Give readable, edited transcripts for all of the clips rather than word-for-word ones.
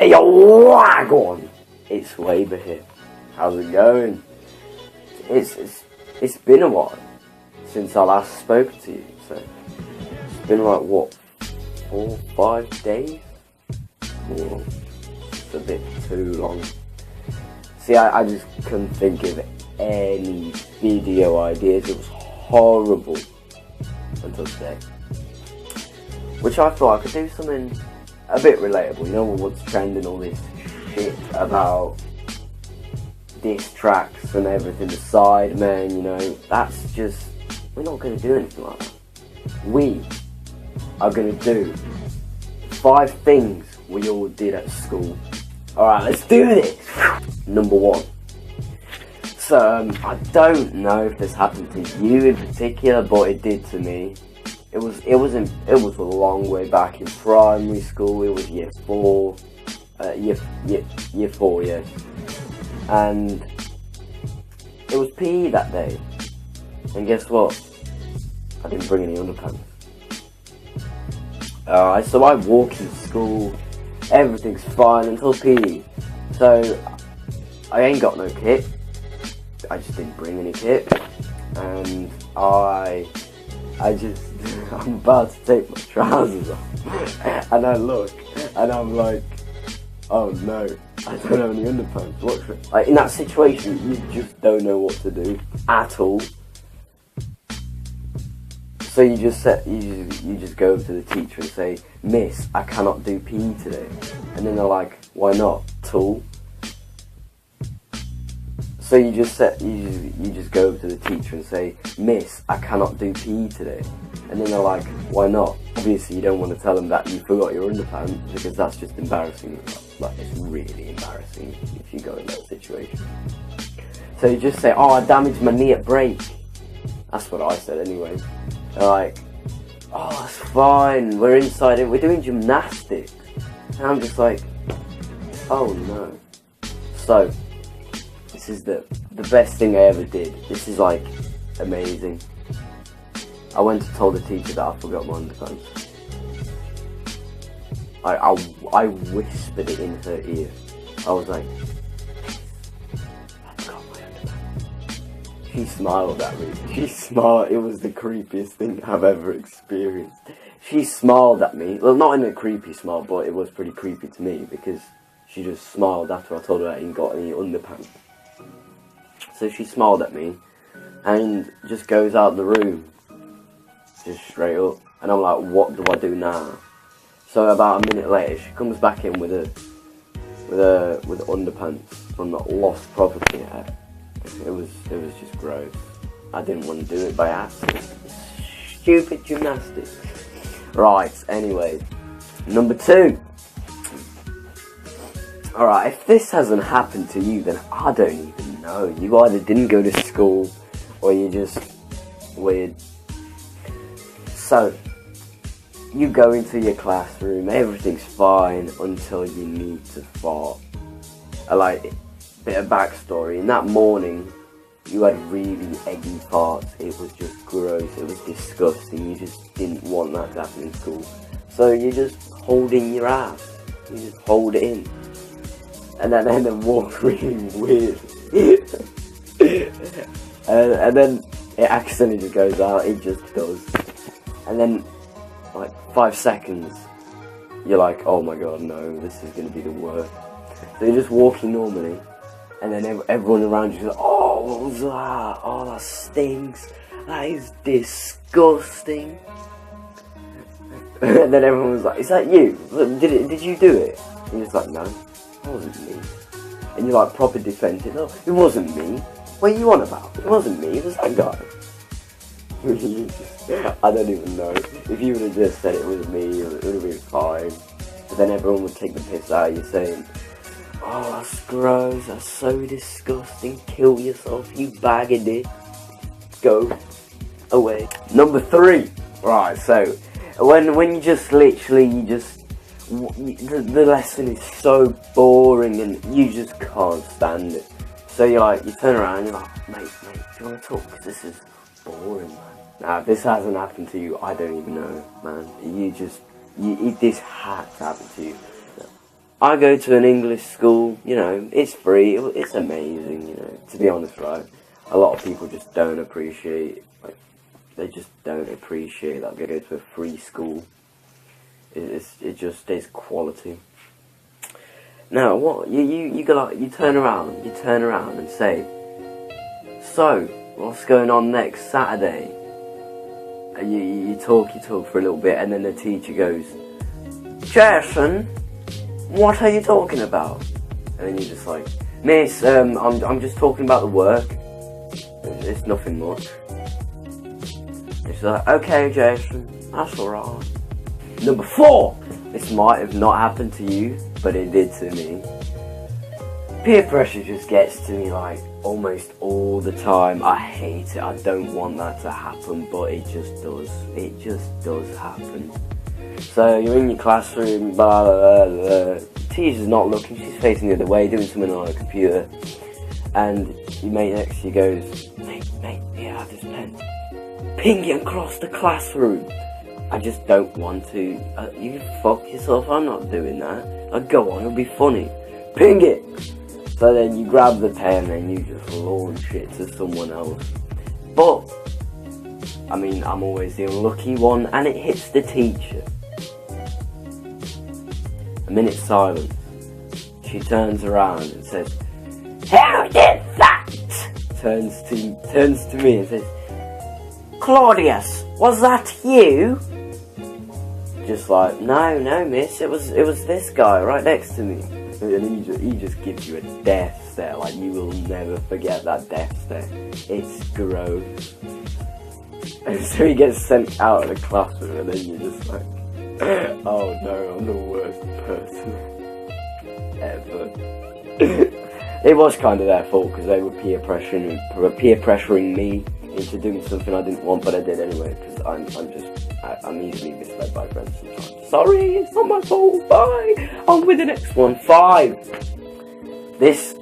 Hey yo, Wagon! It's Waber here. How's it going? It's been a while since I last spoke to you, so it's been like what, 4, 5 days? Well, it's a bit too long. See, I just couldn't think of any video ideas. It was horrible until today. Which I thought I could do something a bit relatable, you know, what's trending, all this shit about diss tracks and everything, the Sidemen, you know, that's just, we're not going to do anything like that. We are going to do 5 things we all did at school. Alright, let's do this! Number 1. So, I don't know if this happened to you in particular, but it did to me. It was a long way back in primary school. It was year 4, year 4, yeah. And it was PE that day. And guess what? I didn't bring any underpants. Alright, so I walk into school, everything's fine until PE. So I ain't got no kit. I just didn't bring any kit. And I'm about to take my trousers off, and I look, and I'm like, oh no, I don't have any underpants. Like, in that situation, you just don't know what to do at all. So you just go up to the teacher and say, Miss, I cannot do PE today. And then they're like, why not? Tool. So you just go up to the teacher and say, Miss, I cannot do PE today. And then they're like, why not? Obviously you don't want to tell them that you forgot your underpants, because that's just embarrassing. Like, it's really embarrassing if you go in that situation. So you just say, oh, I damaged my knee at break. That's what I said anyway. They're like, oh, that's fine, we're inside it, we're doing gymnastics. And I'm just like, oh no. So, this is the best thing I ever did. This is like amazing. I went and told the teacher that I forgot my underpants. I whispered it in her ear. I was like, I forgot my underpants. She smiled at me. She smiled. It was the creepiest thing I've ever experienced. She smiled at me. Well, not in a creepy smile, but it was pretty creepy to me, because she just smiled after I told her I hadn't got any underpants. So she smiled at me and just goes out the room, just straight up. And I'm like, what do I do now? So about a minute later, she comes back in with underpants from the lost property. It was just gross. I didn't want to do it by accident. Stupid gymnastics. Right. Anyway, number 2. Alright, if this hasn't happened to you, then I don't even know. You either didn't go to school, or you're just weird. So, you go into your classroom, everything's fine until you need to fart. Like, bit of backstory. In that morning, you had really eggy farts. It was just gross, it was disgusting. You just didn't want that to happen in school. So you just hold in your ass. You just hold it in. And then walk really weird. and then it accidentally just goes out, it just does. And then, like, 5 seconds, you're like, oh my god, no, this is going to be the worst. So you're just walking normally, and then everyone around you is like, oh, what was that? Oh, that stinks. That is disgusting. And then everyone was like, is that you? Did you do it? And you're just like, no. It wasn't me. And you're like proper defensive. No, it wasn't me. What are you on about? It wasn't me, it was that guy. I don't even know. If you would have just said it was me, it would have been fine. But then everyone would take the piss out of you saying, oh, that's gross, that's so disgusting, kill yourself, you bag of dicks. Go away. Number 3. Right, so when you just literally, the lesson is so boring and you just can't stand it. So you turn around and you're like, mate, do you want to talk? Because this is boring, man. Now, if this hasn't happened to you, I don't even know, man. If this had to happen to you. I go to an English school, you know, it's free, it's amazing, you know, to be honest, right? A lot of people just don't appreciate, like, they just don't appreciate that they go to a free school. It just is quality. Now, what, you go like, you turn around and say, so, what's going on next Saturday? And you talk for a little bit, and then the teacher goes, Jason, what are you talking about? And then you're just like, Miss, I'm just talking about the work. It's nothing much. It's like, okay, Jason, that's alright. Number 4. This might have not happened to you, but it did to me. Peer pressure just gets to me like almost all the time. I hate it. I don't want that to happen, but it just does. It just does happen. So you're in your classroom, blah, blah, blah, blah. Teacher's not looking, she's facing the other way, doing something on her computer, and your mate next to you goes, mate, here, have this pen. Ping it across the classroom. I just don't want to. You fuck yourself, I'm not doing that. Go on, it'll be funny. Ping it! So then you grab the pen and you just launch it to someone else. But, I mean, I'm always the unlucky one, and it hits the teacher. A minute's silence. She turns around and says, who did that? Turns to me and says, Claudius, was that you? Just like, no, miss, it was this guy right next to me. And he just gives you a death stare, like you will never forget that death stare. It's gross. And so he gets sent out of the classroom, and then you're just like, oh no, I'm the worst person ever. It was kind of their fault, because they were peer pressuring me into doing something I didn't want, but I did anyway, because I'm easily misled by friends sometimes. Sorry, it's not my fault, bye! On with the next one. 5. This,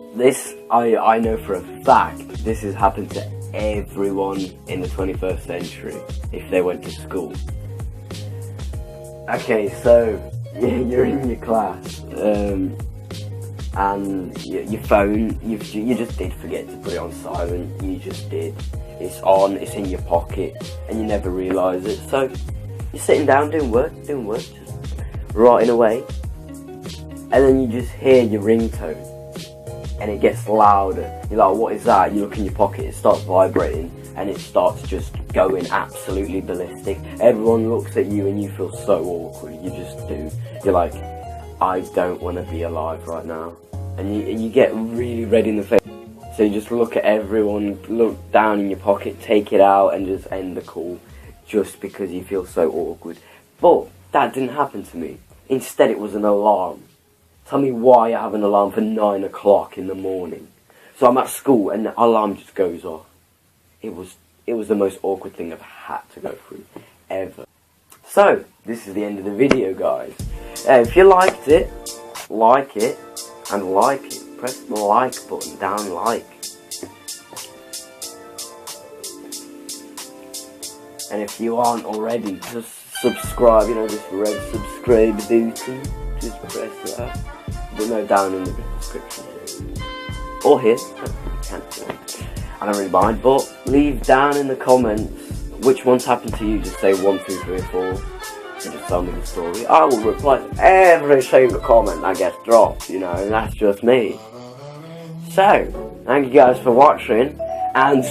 I know for a fact, this has happened to everyone in the 21st century, if they went to school. Okay, so, you're in your class, and your phone, you just did forget to put it on silent, you just did. It's on, it's in your pocket, and you never realise it. So, you're sitting down doing work, just writing away, and then you just hear your ringtone, and it gets louder. You're like, what is that? You look in your pocket, it starts vibrating, and it starts just going absolutely ballistic. Everyone looks at you, and you feel so awkward. You just do. You're like, I don't want to be alive right now. And you get really red in the face. So you just look at everyone, look down in your pocket, take it out, and just end the call, just because you feel so awkward. But that didn't happen to me. Instead, it was an alarm. Tell me why I have an alarm for 9 o'clock in the morning. So I'm at school, and the alarm just goes off. It was the most awkward thing I've had to go through, ever. So, this is the end of the video, guys. If you liked it, like it, and like it. Press the like button down, like. And if you aren't already, just subscribe, you know, this red subscribe button. Just press that. But no, down in the description. Or here. I don't really mind, but leave down in the comments which ones happened to you. Just say 1, 2, 3, 4. And just tell me the story. I will reply to every single comment that gets dropped, you know, and that's just me. So, thank you guys for watching, and